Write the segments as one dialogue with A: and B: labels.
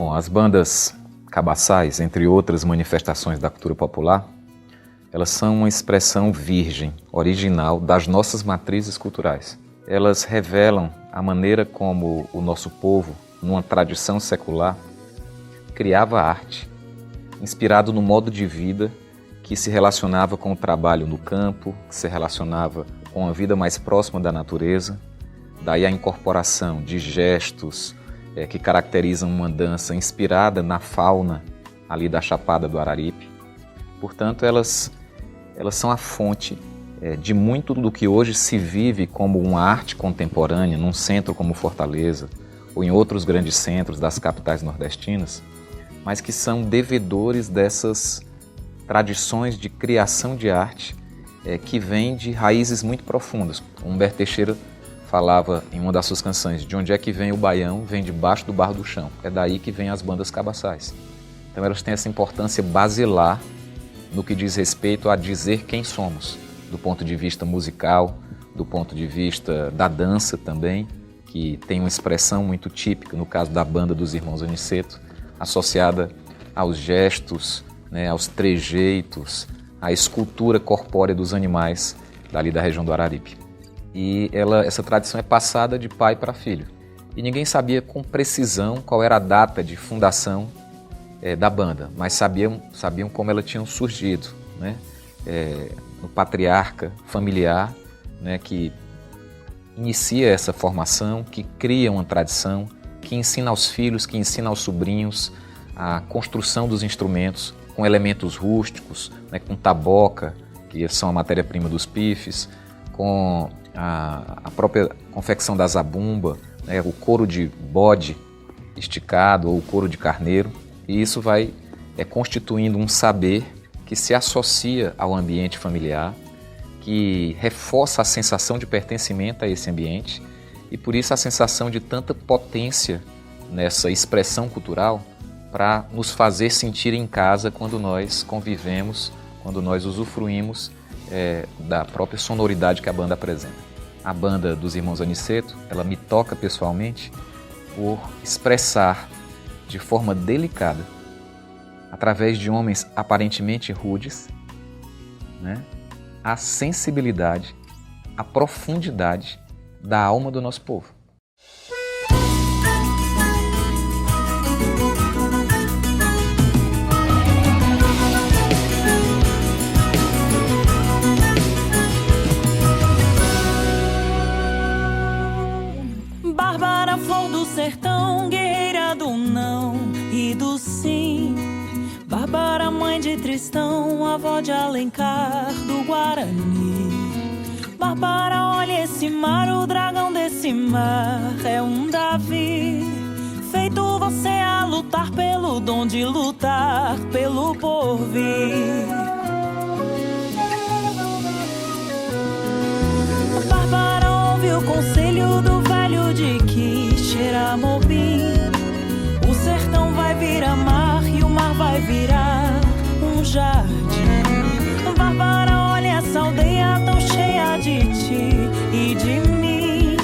A: Bom, as bandas cabaçais, entre outras manifestações da cultura popular, elas são uma expressão virgem, original das nossas matrizes culturais. Elas revelam a maneira como o nosso povo, numa tradição secular, criava arte, inspirado no modo de vida que se relacionava com o trabalho no campo, que se relacionava com a vida mais próxima da natureza. Daí a incorporação de gestos que caracterizam uma dança inspirada na fauna ali da Chapada do Araripe. Portanto, elas são a fonte de muito do que hoje se vive como uma arte contemporânea num centro como Fortaleza ou em outros grandes centros das capitais nordestinas, mas que são devedores dessas tradições de criação de arte que vêm de raízes muito profundas. Humberto Teixeira falava em uma das suas canções: de onde é que vem o baião? Vem debaixo do barro do chão. É daí que vem as bandas cabaçais. Então elas têm essa importância basilar no que diz respeito a dizer quem somos, do ponto de vista musical, do ponto de vista da dança também, que tem uma expressão muito típica, no caso da banda dos Irmãos Aniceto, associada aos gestos, aos trejeitos, à escultura corpórea dos animais dali da região do Araripe. E essa tradição é passada de pai para filho. E ninguém sabia com precisão qual era a data de fundação da banda, mas sabiam como ela tinha surgido, no patriarca familiar, que inicia essa formação, que cria uma tradição, que ensina aos filhos, que ensina aos sobrinhos a construção dos instrumentos com elementos rústicos, com taboca, que são a matéria-prima dos pifes, com a própria confecção da zabumba, o couro de bode esticado ou o couro de carneiro. E isso vai constituindo um saber que se associa ao ambiente familiar, que reforça a sensação de pertencimento a esse ambiente e por isso a sensação de tanta potência nessa expressão cultural para nos fazer sentir em casa quando nós convivemos, quando nós usufruímos da própria sonoridade que a banda apresenta. A banda dos Irmãos Aniceto, ela me toca pessoalmente por expressar de forma delicada, através de homens aparentemente rudes, a sensibilidade, a profundidade da alma do nosso povo.
B: Bárbara, flor do sertão, guerreira do não e do sim. Bárbara, mãe de Tristão, avó de Alencar do Guarani. Bárbara, olha esse mar, o dragão desse mar é um Davi. Feito você a lutar pelo dom de lutar pelo porvir. Bárbara ouve o conselho do velho de Quixeramobim. O sertão vai virar mar e o mar vai virar um jardim. Bárbara, olha essa aldeia tão cheia de ti e de mim.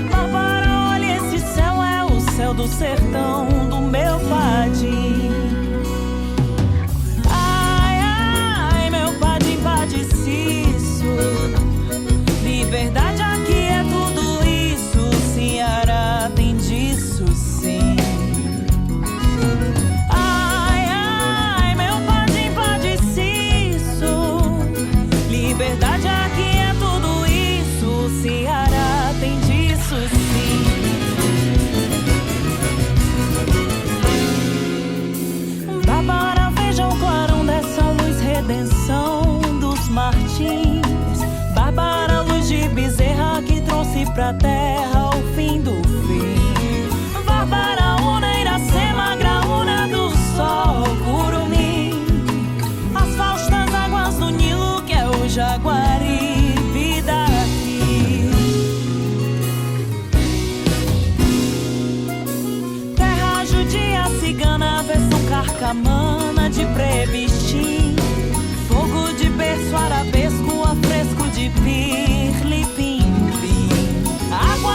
B: Bárbara, olha esse céu, é o céu do sertão do meu padim. Ai, ai, meu padim padeciço. Liberdade aqui é tudo isso. Ceará tem disso sim. Ai, ai, meu padim padeciço. Liberdade aqui é tudo isso. Ceará tem disso sim. Bárbara, veja o clarão dessa luz, redenção dos Martins. Bárbara, luz de Bezerra que trouxe pra terra o fim do fim. Bárbara, una Iracema, graúna do sol, curumim. As faustas águas do Nilo que é o Jaguari, vida aqui. Terra judia cigana, versão carcamana de Previstim. Fogo de berço arabesco, afresco de pirlipim-pim. Água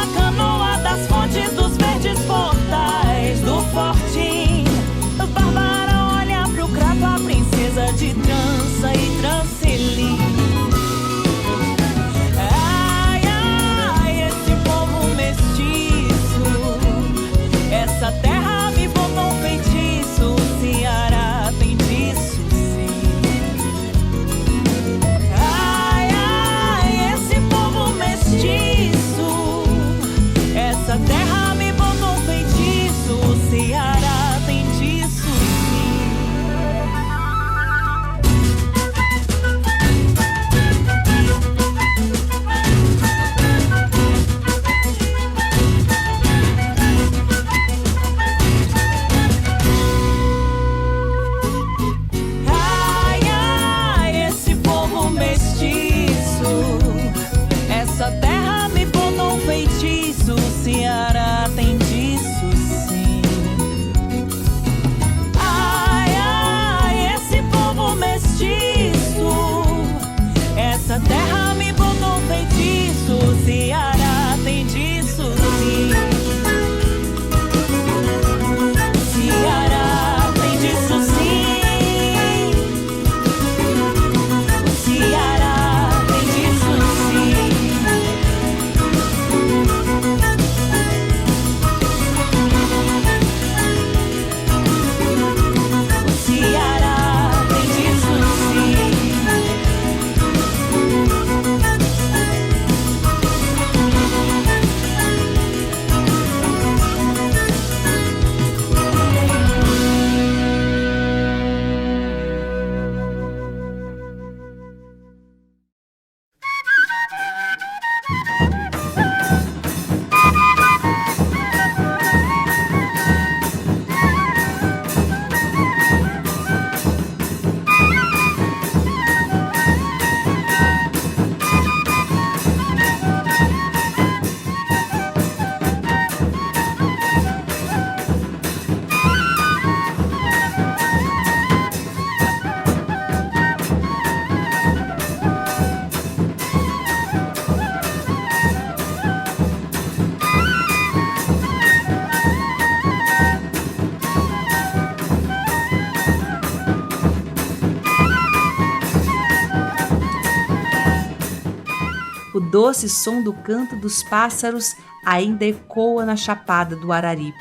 C: O doce som do canto dos pássaros ainda ecoa na chapada do Araripe.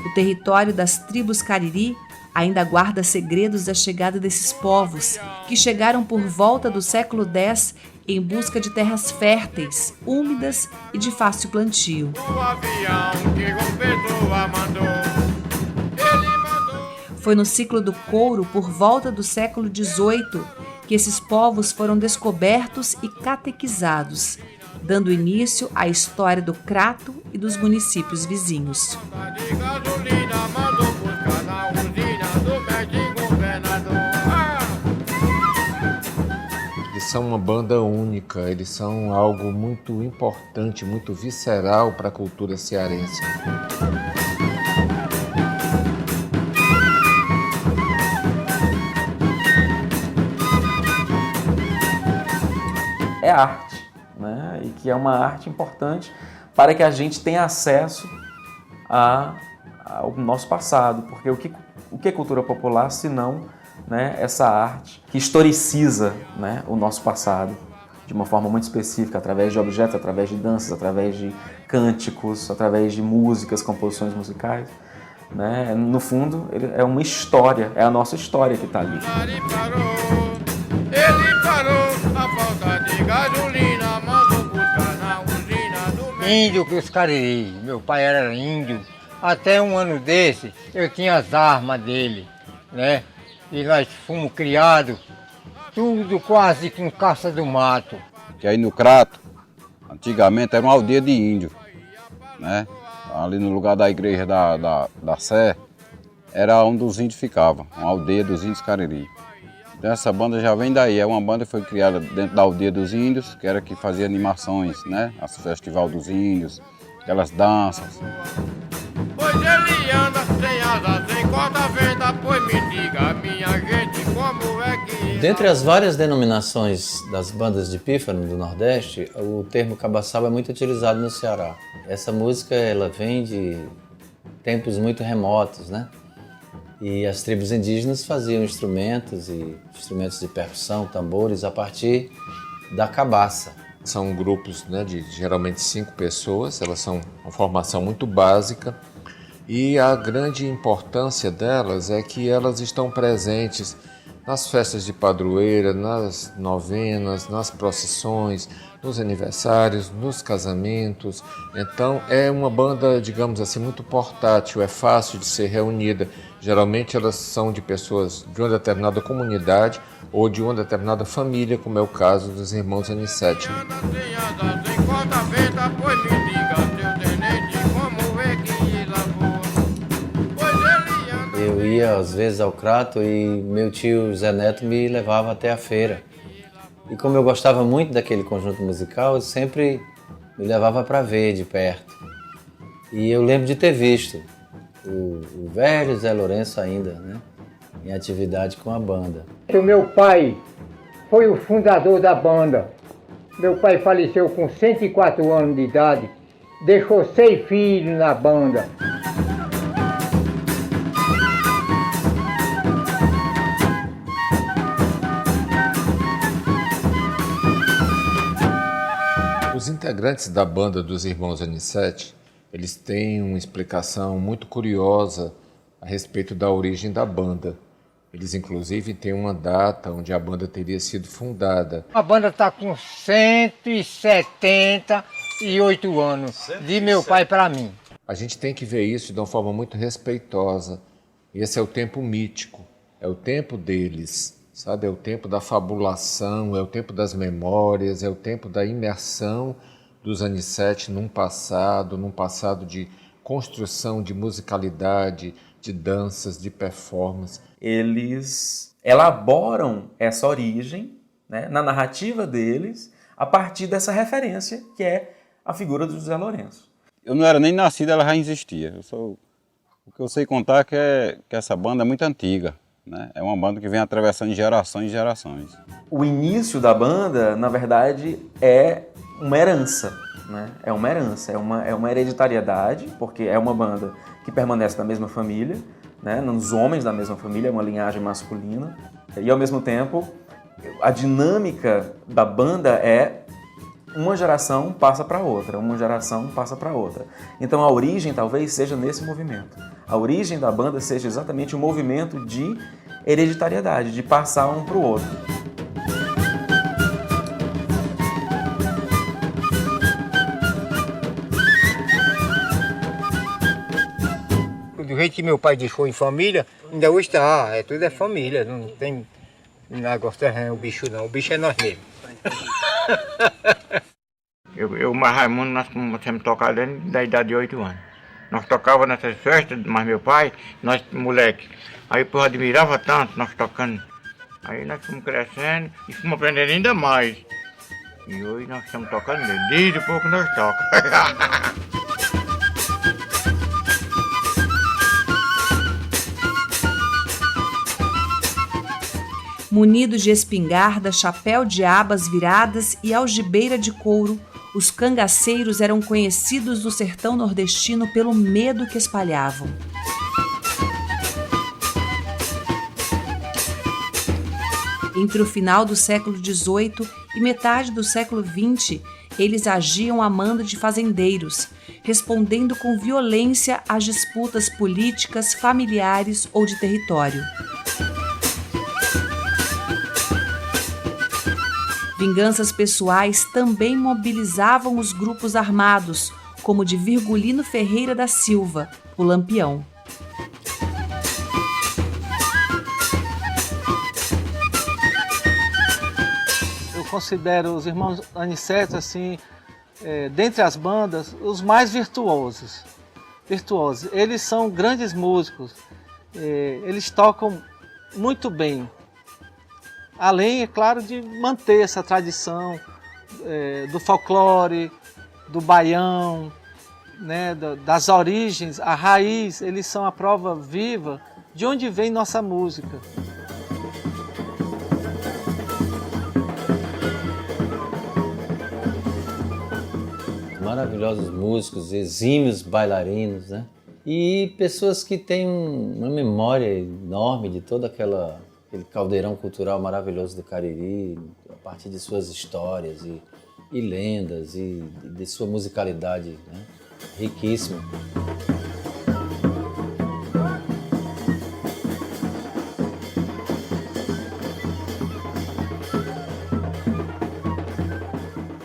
C: O território das tribos Cariri ainda guarda segredos da chegada desses povos, que chegaram por volta do século X em busca de terras férteis, úmidas e de fácil plantio. Foi no ciclo do couro, por volta do século XVIII, que esses povos foram descobertos e catequizados, dando início à história do Crato e dos municípios vizinhos.
D: Eles são uma banda única, eles são algo muito importante, muito visceral para a cultura cearense.
E: É arte, né? E que é uma arte importante para que a gente tenha acesso ao nosso passado, porque o que é cultura popular se não, né, essa arte que historiciza, né, o nosso passado de uma forma muito específica, através de objetos, através de danças, através de cânticos, através de músicas, composições musicais, né? No fundo, é uma história, é a nossa história que está ali.
F: Ele parou a falta de gasolina, mandou buscar na usina do
G: Índio que os Cariri, meu pai era índio. Até um ano desse eu tinha as armas dele, né? E nós fomos criados, tudo quase com caça do mato.
H: Que aí no Crato, antigamente era uma aldeia de índio, né? Ali no lugar da igreja da Sé, era onde os índios ficavam, uma aldeia dos índios Cariri. Então essa banda já vem daí, é uma banda que foi criada dentro da aldeia dos índios, que era que fazia animações, né? O Festival dos Índios, aquelas danças.
F: Pois ele anda sem asa, sem corta-venta, pois me diga, minha gente, como é que...
I: Dentre as várias denominações das bandas de pífano do Nordeste, o termo cabaçaba é muito utilizado no Ceará. Essa música, ela vem de tempos muito remotos, né? E as tribos indígenas faziam instrumentos de percussão, tambores, a partir da cabaça.
D: São grupos, né, de geralmente 5 pessoas, elas são uma formação muito básica e a grande importância delas é que elas estão presentes nas festas de padroeira, nas novenas, nas procissões, nos aniversários, nos casamentos. Então é uma banda, digamos assim, muito portátil, é fácil de ser reunida. Geralmente elas são de pessoas de uma determinada comunidade ou de uma determinada família, como é o caso dos irmãos Anicetti.
I: Eu ia às vezes ao Crato e meu tio Zé Neto me levava até a feira. E como eu gostava muito daquele conjunto musical, eu sempre me levava para ver de perto. E eu lembro de ter visto o velho Zé Lourenço ainda, né, em atividade com a banda.
G: O meu pai foi o fundador da banda. Meu pai faleceu com 104 anos de idade, deixou 6 filhos na banda.
D: Os integrantes da banda dos irmãos Anicetti, eles têm uma explicação muito curiosa a respeito da origem da banda. Eles, inclusive, têm uma data onde a banda teria sido fundada.
G: A banda está com 178 anos, de meu pai para mim.
D: A gente tem que ver isso de uma forma muito respeitosa. Esse é o tempo mítico, é o tempo deles. sabe? É o tempo da fabulação, é o tempo das memórias, é o tempo da imersão dos Aniceto num passado de construção de musicalidade, de danças, de performance.
E: Eles elaboram essa origem, né, na narrativa deles a partir dessa referência que é a figura do José Lourenço.
H: Eu não era nem nascido, ela já existia. O que eu sei contar é que essa banda é muito antiga, né? É uma banda que vem atravessando de gerações e gerações.
E: O início da banda, na verdade, é uma herança, né? É uma herança, é uma hereditariedade, porque é uma banda que permanece na mesma família, né? Nos homens da mesma família, é uma linhagem masculina. E, ao mesmo tempo, a dinâmica da banda é uma geração passa para outra, uma geração passa para outra. Então a origem talvez seja nesse movimento. A origem da banda seja exatamente um movimento de hereditariedade, de passar um para o outro.
G: Do jeito que meu pai deixou em família, ainda hoje está, tudo é família, não tem negócio de o bicho não, o bicho é nós mesmos.
J: Eu e o Raimundo, nós começamos a tocar desde da idade de 8 anos. Nós tocávamos nessas festas, mas meu pai, nós moleque. Aí eu admirava tanto nós tocando. Aí nós fomos crescendo e fomos aprendendo ainda mais. E hoje nós estamos tocando desde o pouco nós tocamos.
C: Munidos de espingarda, chapéu de abas viradas e algibeira de couro, os cangaceiros eram conhecidos no sertão nordestino pelo medo que espalhavam. Entre o final do século XVIII e metade do século XX, eles agiam a mando de fazendeiros, respondendo com violência às disputas políticas, familiares ou de território. Vinganças pessoais também mobilizavam os grupos armados, como o de Virgulino Ferreira da Silva, o Lampião.
K: Eu considero os irmãos Aniceto, assim, dentre as bandas, os mais virtuosos. Eles são grandes músicos, eles tocam muito bem. Além, é claro, de manter essa tradição do folclore, do baião, né, das origens, a raiz, eles são a prova viva de onde vem nossa música.
I: Maravilhosos músicos, exímios bailarinos, né? E pessoas que têm uma memória enorme de toda aquele caldeirão cultural maravilhoso do Cariri, a partir de suas histórias e lendas e de sua musicalidade, né? Riquíssima.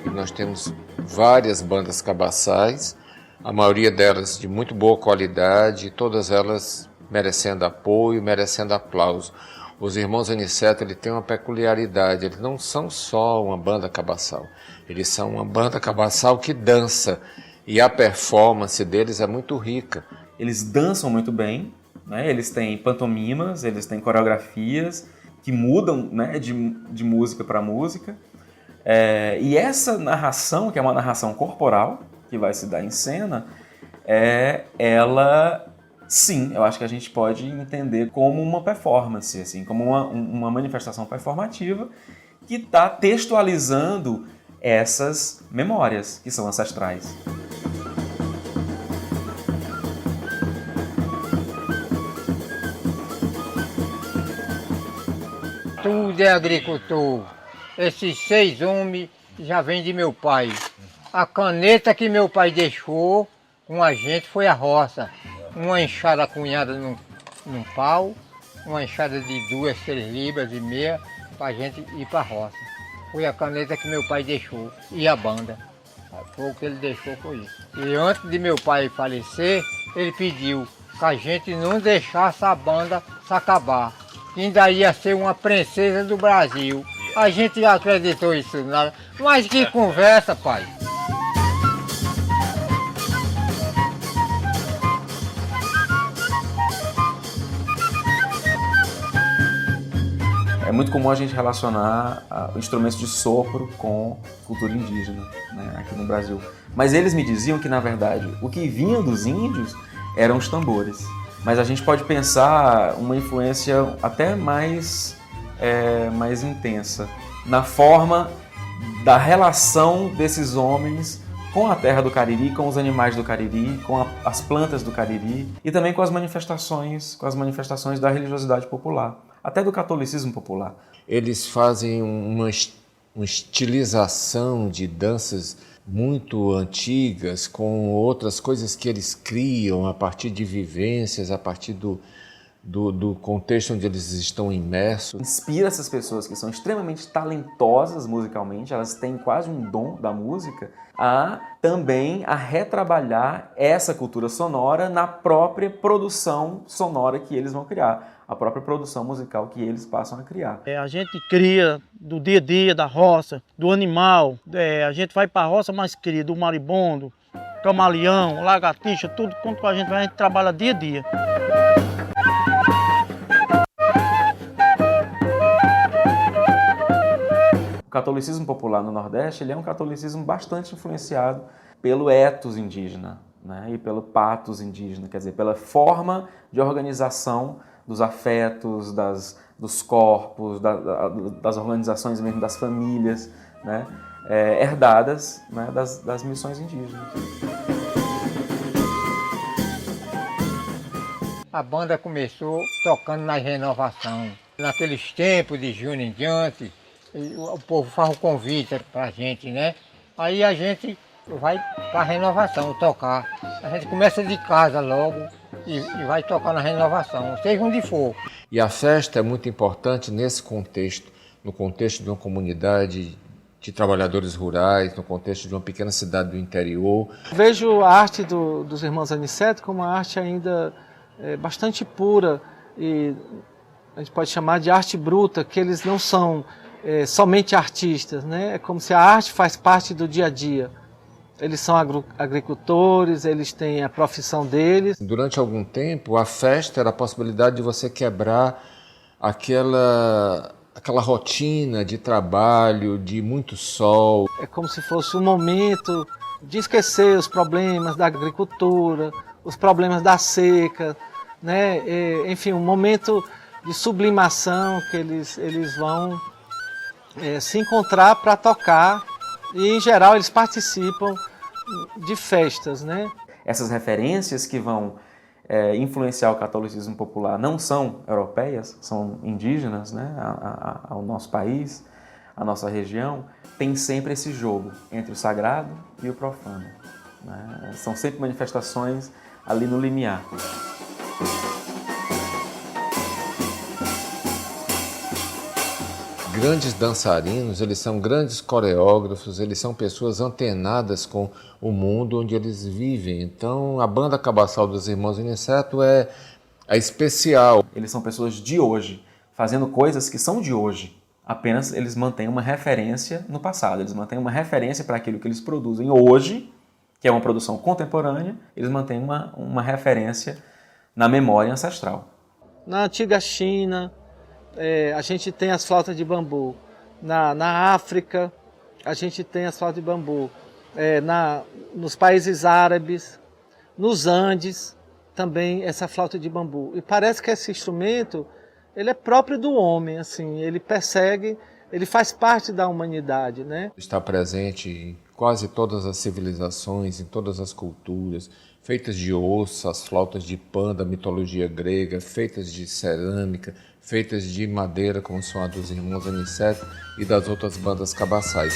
D: E nós temos várias bandas cabaçais, a maioria delas de muito boa qualidade, todas elas merecendo apoio, merecendo aplauso. Os irmãos Aniceto, ele tem uma peculiaridade, eles não são só uma banda cabaçal, eles são uma banda cabaçal que dança, e a performance deles é muito rica.
E: Eles dançam muito bem, né? Eles têm pantomimas, eles têm coreografias que mudam, né, de música para música, e essa narração, que é uma narração corporal, que vai se dar em cena, ela... Sim, eu acho que a gente pode entender como uma performance, assim, como uma manifestação performativa que está textualizando essas memórias que são ancestrais.
G: Tudo é agricultor. Esses 6 homens já vêm de meu pai. A caneta que meu pai deixou com a gente foi a roça. Uma enxada cunhada num pau, uma enxada de 2, 3 libras e meia para a gente ir para a roça. Foi a caneta que meu pai deixou e a banda. Foi o que ele deixou, foi isso. E antes de meu pai falecer, ele pediu que a gente não deixasse a banda se acabar. que ainda ia ser uma princesa do Brasil. A gente acreditou isso nada. Mas que conversa, pai.
E: É muito comum a gente relacionar instrumentos de sopro com cultura indígena, né, aqui no Brasil. Mas eles me diziam que, na verdade, o que vinha dos índios eram os tambores. Mas a gente pode pensar uma influência até mais intensa na forma da relação desses homens com a terra do Cariri, com os animais do Cariri, com as plantas do Cariri e também com as manifestações da religiosidade popular, até do catolicismo popular.
D: Eles fazem uma estilização de danças muito antigas, com outras coisas que eles criam a partir de vivências, a partir do contexto onde eles estão imersos.
E: Inspira essas pessoas que são extremamente talentosas musicalmente, elas têm quase um dom da música, também a retrabalhar essa cultura sonora na própria produção sonora que eles vão criar, a própria produção musical que eles passam a criar.
K: A gente cria do dia a dia, da roça, do animal, a gente vai para a roça, mas cria do maribondo, camaleão, lagartixa, tudo quanto a gente trabalha dia a dia.
E: O catolicismo popular no Nordeste ele é um catolicismo bastante influenciado pelo ethos indígena, né, e pelo pathos indígena, quer dizer, pela forma de organização dos afetos, dos corpos, das organizações mesmo das famílias, né, herdadas, né, das missões indígenas.
G: A banda começou tocando na renovação. Naqueles tempos de junho em diante, o povo faz o convite pra gente, né? Aí a gente vai pra renovação tocar. A gente começa de casa logo e vai tocar na renovação, seja onde for.
D: E a festa é muito importante nesse contexto, no contexto de uma comunidade de trabalhadores rurais, no contexto de uma pequena cidade do interior.
K: Vejo a arte dos irmãos Aniceto como uma arte ainda bastante pura e a gente pode chamar de arte bruta, que eles não são somente artistas, né? É como se a arte faz parte do dia a dia. Eles são agricultores, eles têm a profissão deles.
D: Durante algum tempo, a festa era a possibilidade de você quebrar aquela rotina de trabalho, de muito sol.
K: É como se fosse um momento de esquecer os problemas da agricultura, os problemas da seca, né? Enfim, um momento de sublimação que eles vão se encontrar para tocar e, em geral, eles participam de festas, né?
E: Essas referências que vão influenciar o catolicismo popular não são europeias, são indígenas, né, ao nosso país, à nossa região, tem sempre esse jogo entre o sagrado e o profano, né? São sempre manifestações ali no limiar.
D: Grandes dançarinos, eles são grandes coreógrafos, eles são pessoas antenadas com o mundo onde eles vivem. Então, a banda Cabassal dos Irmãos Aniceto é especial.
E: Eles são pessoas de hoje, fazendo coisas que são de hoje. Apenas eles mantêm uma referência no passado, eles mantêm uma referência para aquilo que eles produzem hoje, que é uma produção contemporânea, eles mantêm uma referência na memória ancestral.
K: Na antiga China, a gente tem as flautas de bambu. Na África, a gente tem as flautas de bambu. Nos países árabes, nos Andes, também essa flauta de bambu. E parece que esse instrumento ele é próprio do homem, assim, ele persegue, ele faz parte da humanidade, né?
D: Está presente em quase todas as civilizações, em todas as culturas, feitas de osso, as flautas de pan da mitologia grega, feitas de cerâmica, feitas de madeira, como são a dos Irmãos Aniceto e das outras bandas cabaçais.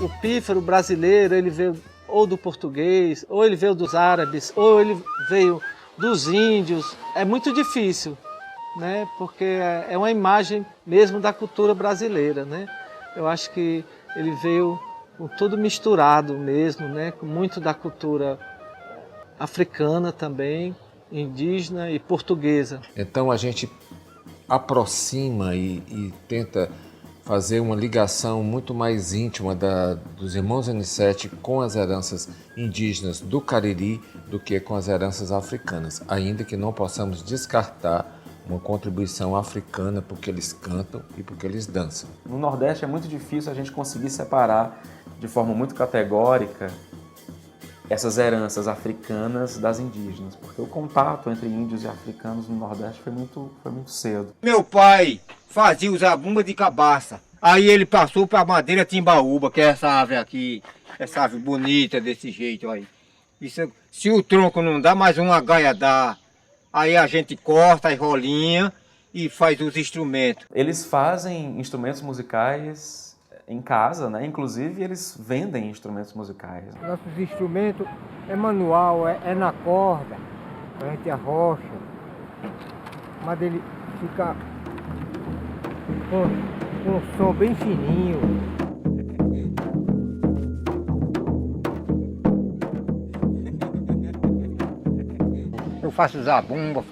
K: O pífaro brasileiro, ele veio ou do português, ou ele veio dos árabes, ou ele veio dos índios. É muito difícil, né? Porque é uma imagem mesmo da cultura brasileira, né? Eu acho que ele veio com tudo misturado mesmo, né? Com muito da cultura africana também, indígena e portuguesa.
D: Então a gente aproxima e tenta fazer uma ligação muito mais íntima dos irmãos Aniceto com as heranças indígenas do Cariri do que com as heranças africanas, ainda que não possamos descartar uma contribuição africana porque eles cantam e porque eles dançam.
E: No Nordeste é muito difícil a gente conseguir separar de forma muito categórica essas heranças africanas das indígenas, porque o contato entre índios e africanos no Nordeste foi muito cedo.
G: Meu pai fazia usar bomba de cabaça. Aí ele passou para a madeira timbaúba, que é essa ave aqui, essa ave bonita desse jeito aí. Isso, se o tronco não dá, mais uma gaia dá. Aí a gente corta as rolinhas e faz os instrumentos.
E: Eles fazem instrumentos musicais em casa, né? Inclusive eles vendem instrumentos musicais.
G: Nossos instrumentos é manual, é na corda, a gente arrocha, mas ele fica com um som bem fininho. Eu faço zabumba,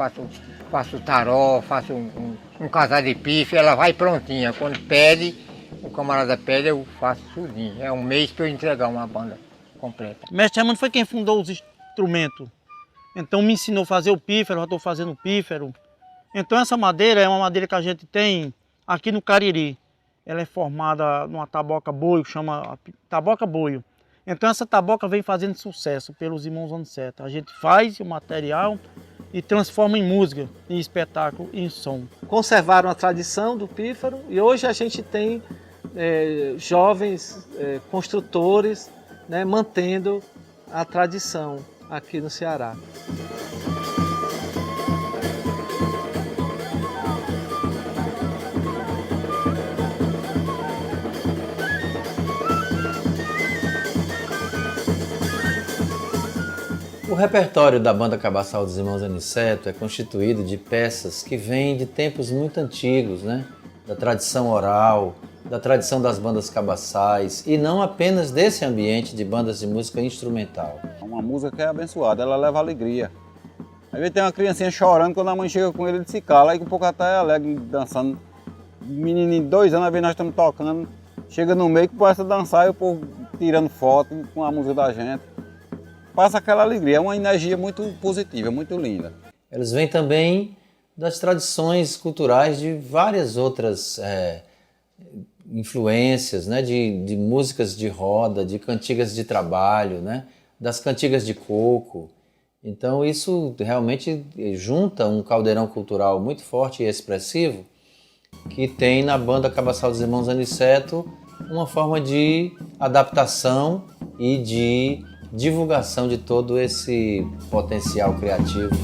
G: faço taró, faço um casal de pife, ela vai prontinha. Quando pede, o camarada pede, eu faço tudinho. É um mês para eu entregar uma banda completa.
L: Mestre Raimundo foi quem fundou os instrumentos. Então me ensinou a fazer o pífero, já estou fazendo o pífero. Então essa madeira é uma madeira que a gente tem aqui no Cariri. Ela é formada numa taboca boio, chama taboca boio. Então essa taboca vem fazendo sucesso pelos irmãos Aniceto. A gente faz o material e transforma em música, em espetáculo, em som.
K: Conservaram a tradição do pífaro e hoje a gente tem jovens construtores, né, mantendo a tradição aqui no Ceará.
I: O repertório da Banda Cabaçal dos Irmãos Aniceto é constituído de peças que vêm de tempos muito antigos, né? Da tradição oral, da tradição das bandas cabaçais e não apenas desse ambiente de bandas de música instrumental.
H: Uma música que é abençoada, ela leva alegria. Às vezes tem uma criancinha chorando, quando a mãe chega com ele se cala, aí um pouco até é alegre dançando. Menininho de 2 anos, às vezes nós estamos tocando, chega no meio que começa a dançar e o povo tirando foto com a música da gente. Passa aquela alegria, é uma energia muito positiva, muito linda.
I: Eles vêm também das tradições culturais de várias outras influências, né? De músicas de roda, de cantigas de trabalho, né? Das cantigas de coco. Então isso realmente junta um caldeirão cultural muito forte e expressivo que tem na Banda Cabaçal dos Irmãos Aniceto uma forma de adaptação e de divulgação de todo esse potencial criativo.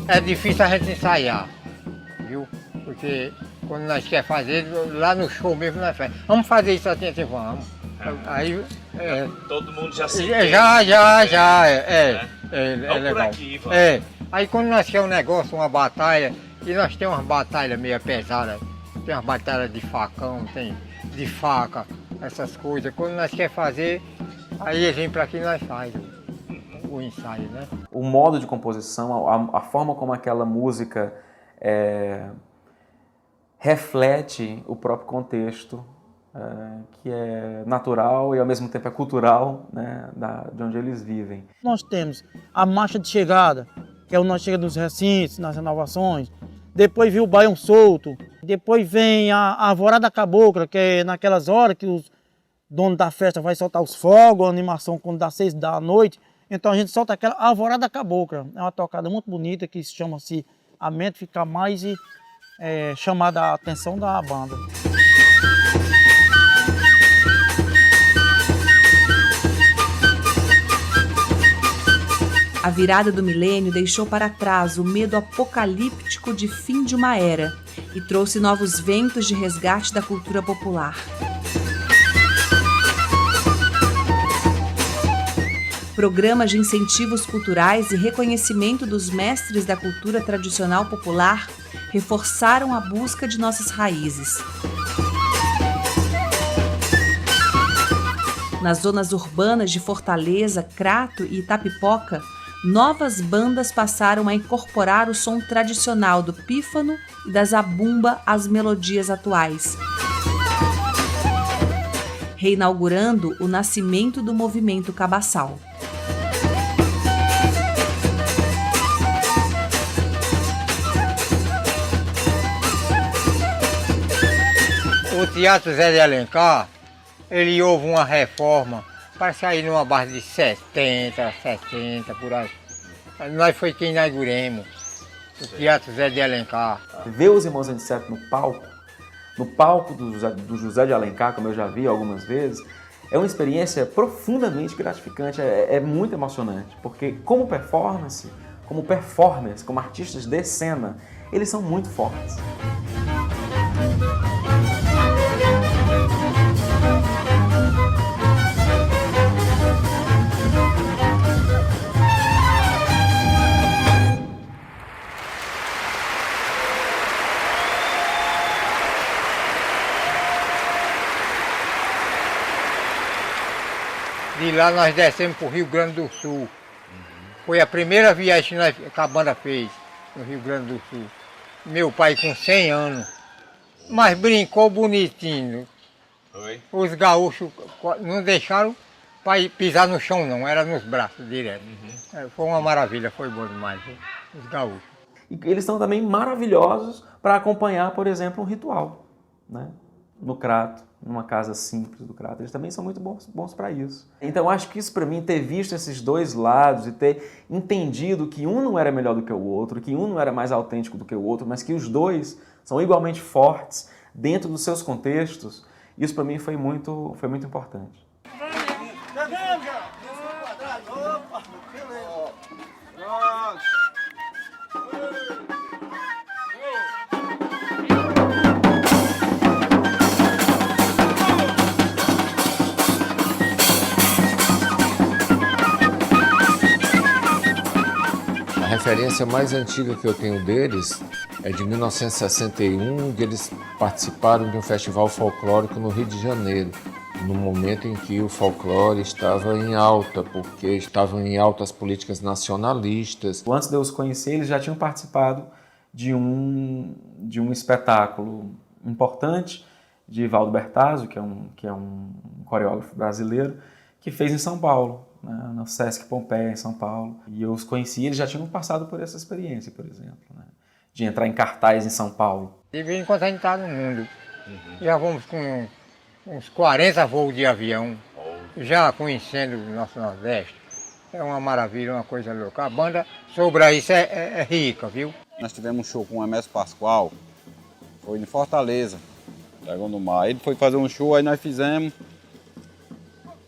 G: É difícil a gente ensaiar, viu? Porque quando nós queremos fazer, lá no show mesmo nós fazemos. Vamos fazer isso assim, vamos. Aí,
M: todo mundo já se
G: Já, é legal.
M: Aqui,
G: Aí quando nós queremos um negócio, uma batalha, e nós temos umas batalhas meio pesadas, tem umas batalhas de facão, tem de faca, essas coisas. Quando nós queremos fazer, aí a gente para aqui nós faz o ensaio, né?
E: O modo de composição, a forma como aquela música reflete o próprio contexto, que é natural e ao mesmo tempo é cultural, né, de onde eles vivem.
L: Nós temos a marcha de chegada, que é onde nós chegamos nos recintos, nas renovações. Depois vem o baião solto. Depois vem a alvorada cabocla, que é naquelas horas que os donos da festa vai soltar os fogos, a animação quando dá 6 da noite. Então a gente solta aquela alvorada cabocla. É uma tocada muito bonita que chama-se A Mente Fica Mais e chamada a atenção da banda.
C: A virada do milênio deixou para trás o medo apocalíptico de fim de uma era e trouxe novos ventos de resgate da cultura popular. Programas de incentivos culturais e reconhecimento dos mestres da cultura tradicional popular reforçaram a busca de nossas raízes. Nas zonas urbanas de Fortaleza, Crato e Itapipoca, novas bandas passaram a incorporar o som tradicional do pífano e da zabumba às melodias atuais, reinaugurando o nascimento do movimento cabaçal.
G: O Teatro Zé de Alencar, ele houve uma reforma para sair numa base de 70, por aí. Nós foi quem inauguramos o Teatro Zé de Alencar.
E: Ver os Irmãos Aniceto no palco do José de Alencar, como eu já vi algumas vezes, é uma experiência profundamente gratificante, é muito emocionante, porque como performers, como artistas de cena, eles são muito fortes.
G: De lá nós descemos para o Rio Grande do Sul. Foi a primeira viagem que a banda fez no Rio Grande do Sul. Meu pai com 100 anos, mas brincou bonitinho.
D: Oi?
G: Os gaúchos não deixaram para pisar no chão não, era nos braços direto. Foi uma maravilha, foi bom demais, os gaúchos.
E: E eles são também maravilhosos para acompanhar, por exemplo, um ritual, né? No Crato, numa casa simples do Crato. Eles também são muito bons para isso. Então, acho que isso para mim, ter visto esses dois lados e ter entendido que um não era melhor do que o outro, que um não era mais autêntico do que o outro, mas que os dois são igualmente fortes dentro dos seus contextos, isso para mim foi muito importante.
D: A referência mais antiga que eu tenho deles é de 1961, que eles participaram de um festival folclórico no Rio de Janeiro, no momento em que o folclore estava em alta, porque estavam em alta as políticas nacionalistas.
E: Antes de eu os conhecer, eles já tinham participado de um espetáculo importante de Valdo Bertazzo, que é um coreógrafo brasileiro, que fez em São Paulo, né, no Sesc Pompeia, em São Paulo. E eu os conheci, eles já tinham passado por essa experiência, por exemplo, né, de entrar em cartaz em São Paulo.
G: De vez em quando a gente está no mundo. Já vamos com uns 40 voos de avião, já conhecendo o nosso Nordeste. É uma maravilha, uma coisa louca. A banda sobre isso é rica, viu?
H: Nós tivemos um show com o Hermeso Pascoal, foi em Fortaleza, Dragão do Mar. Ele foi fazer um show, aí nós fizemos.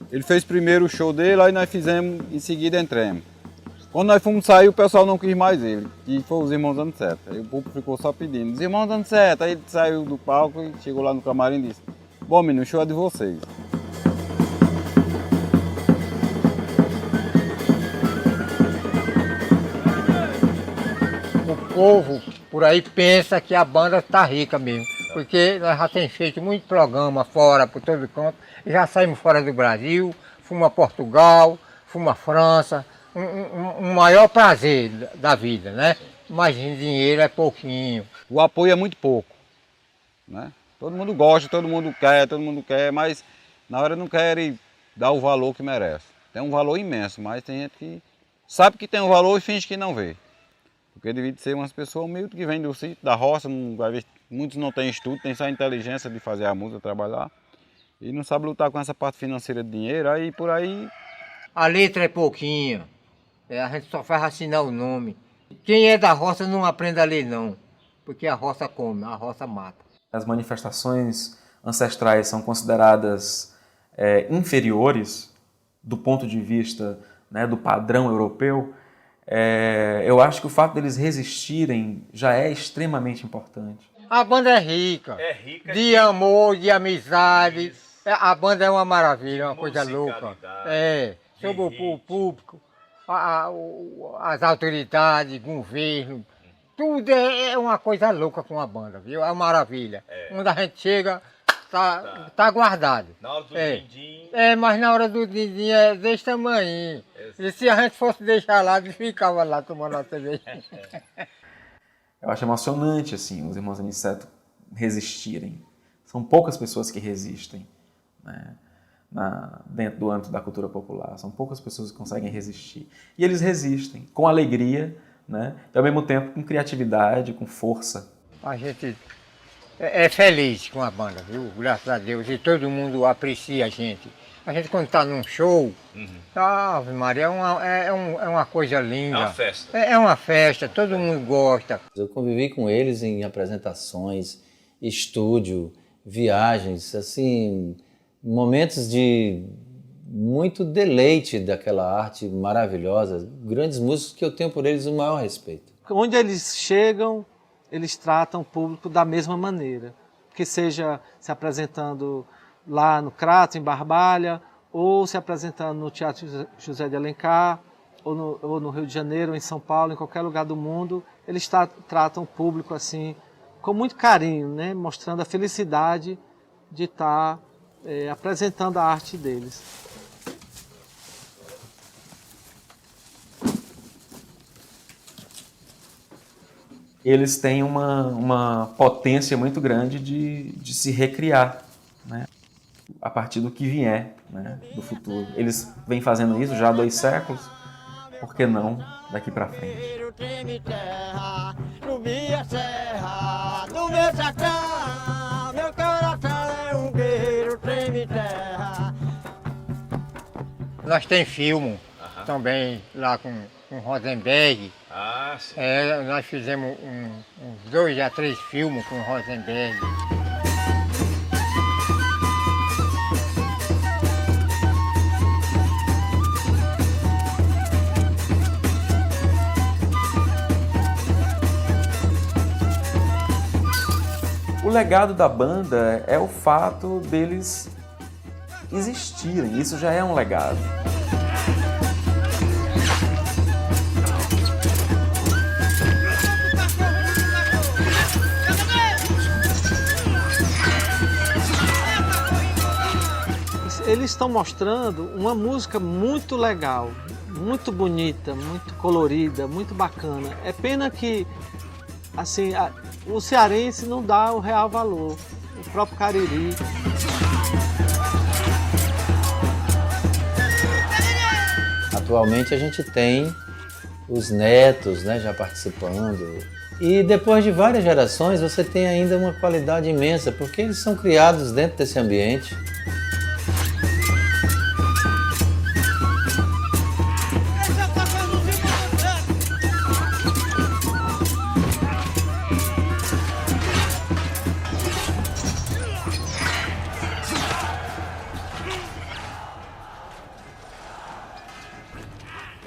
H: Ele fez primeiro o show dele, aí nós fizemos, em seguida entramos. Quando nós fomos sair, o pessoal não quis mais ele, e foi os Irmãos Aniceto. Aí o público ficou só pedindo, os Irmãos Aniceto. Aí ele saiu do palco e chegou lá no camarim e disse: bom, menino, o show é de vocês.
G: O povo por aí pensa que a banda está rica mesmo, porque nós já temos feito muito programa fora, por todo canto, já saímos fora do Brasil, fomos a Portugal, fomos a França, um maior prazer da vida, né? Mas dinheiro é pouquinho.
H: O apoio é muito pouco, né? Todo mundo gosta, todo mundo quer, mas na hora não quer dar o valor que merece. Tem um valor imenso, mas tem gente que sabe que tem um valor e finge que não vê. Porque devido ser umas pessoas humildes que vêm do sítio, da roça, muitos não têm estudo, têm só a inteligência de fazer a música, trabalhar, e não sabe lutar com essa parte financeira de dinheiro, aí por aí...
G: A letra é pouquinho, a gente só faz assinar o nome. Quem é da roça não aprende a ler não, porque a roça come, a roça mata.
E: As manifestações ancestrais são consideradas inferiores do ponto de vista, né, do padrão europeu. Eu acho que o fato deles resistirem já é extremamente importante.
G: A banda é rica de amor, de amizade. A banda é uma maravilha, uma coisa louca. sobre o público, as autoridades, governo, tudo é uma coisa louca com a banda, viu? É uma maravilha. Quando a gente chega, tá guardado.
M: Na hora do din-din.
G: Mas na hora do din-din é desse tamanho. E se a gente fosse deixar lá, ele ficava lá tomando a cerveja.
E: Eu acho emocionante, assim, os irmãos Aniceto resistirem. São poucas pessoas que resistem, né, dentro do âmbito da cultura popular. São poucas pessoas que conseguem resistir. E eles resistem com alegria, né, e ao mesmo tempo com criatividade, com força.
G: A gente é feliz com a banda, viu? Graças a Deus. E todo mundo aprecia a gente. A gente quando está num show, Ave Maria, é uma coisa linda.
M: É uma festa.
G: É uma festa, todo mundo gosta.
I: Eu convivi com eles em apresentações, estúdio, viagens, assim, momentos de muito deleite daquela arte maravilhosa. Grandes músicos que eu tenho por eles o maior respeito.
K: Onde eles chegam, eles tratam o público da mesma maneira. Que seja se apresentando lá no Crato, em Barbalha, ou se apresentando no Teatro José de Alencar, ou no Rio de Janeiro, ou em São Paulo, em qualquer lugar do mundo, eles tratam o público assim, com muito carinho, né? Mostrando a felicidade de estar apresentando a arte deles.
E: Eles têm uma potência muito grande de se recriar, né, a partir do que vier, né, do futuro. Eles vêm fazendo isso já há 2 séculos, por que não daqui para frente?
G: Nós temos filme também lá com Rosenberg.
M: Sim.
G: Nós fizemos uns 2 a 3 filmes com Rosenberg.
E: O legado da banda é o fato deles existirem, isso já é um legado.
K: Eles estão mostrando uma música muito legal, muito bonita, muito colorida, muito bacana. É pena que assim, o cearense não dá o real valor, o próprio Cariri.
I: Atualmente a gente tem os netos, né, já participando. E depois de várias gerações você tem ainda uma qualidade imensa, porque eles são criados dentro desse ambiente.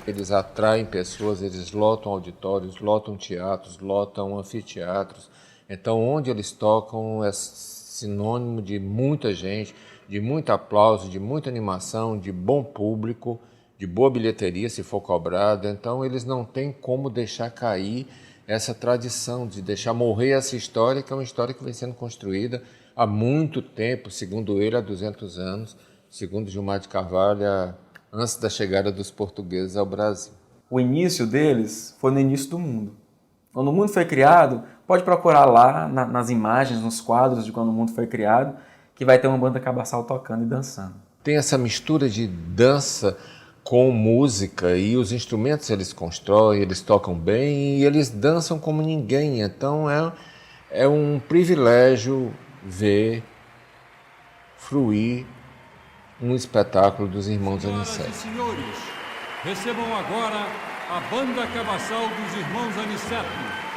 D: Eles atraem pessoas, eles lotam auditórios, lotam teatros, lotam anfiteatros. Então, onde eles tocam é sinônimo de muita gente, de muito aplauso, de muita animação, de bom público, de boa bilheteria, se for cobrada. Então, eles não têm como deixar cair essa tradição, de deixar morrer essa história, que é uma história que vem sendo construída há muito tempo, segundo ele, há 200 anos, segundo Gilmar de Carvalho, antes da chegada dos portugueses ao Brasil.
E: O início deles foi no início do mundo. Quando o mundo foi criado, pode procurar lá nas imagens, nos quadros de quando o mundo foi criado, que vai ter uma banda cabaçal tocando e dançando.
D: Tem essa mistura de dança com música e os instrumentos eles constroem, eles tocam bem e eles dançam como ninguém. Então é um privilégio ver fluir um espetáculo dos irmãos Aniceto.
N: Senhoras e senhores, recebam agora a Banda Cabaçal dos Irmãos Aniceto.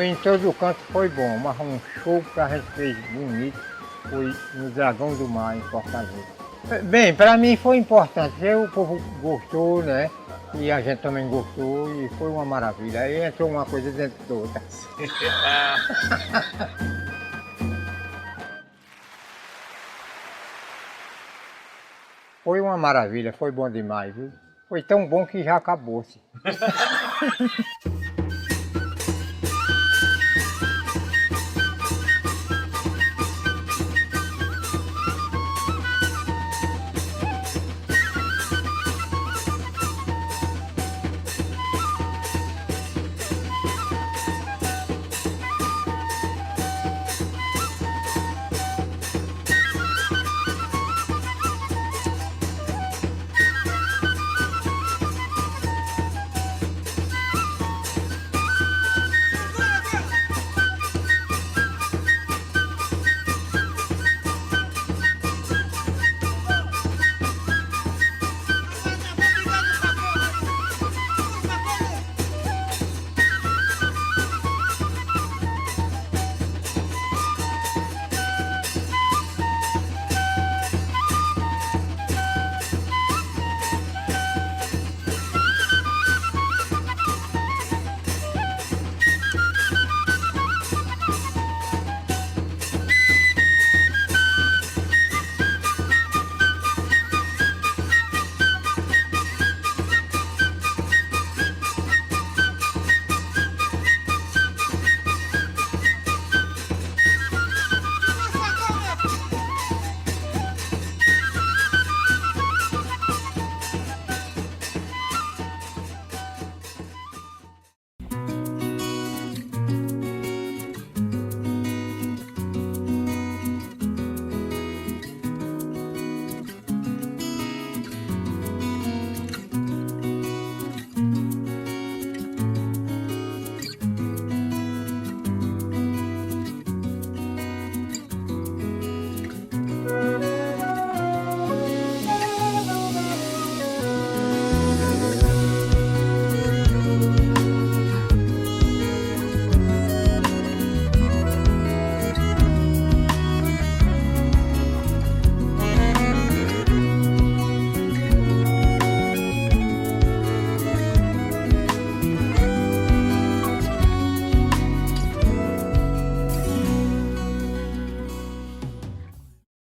G: Em todo o canto foi bom, mas um show que a gente fez bonito Foi no Dragão do Mar, em Fortaleza. Bem, para mim foi importante, porque o povo gostou, né? E a gente também gostou e foi uma maravilha. Aí entrou uma coisa dentro da outra. Foi uma maravilha, foi bom demais, viu? Foi tão bom que já acabou-se.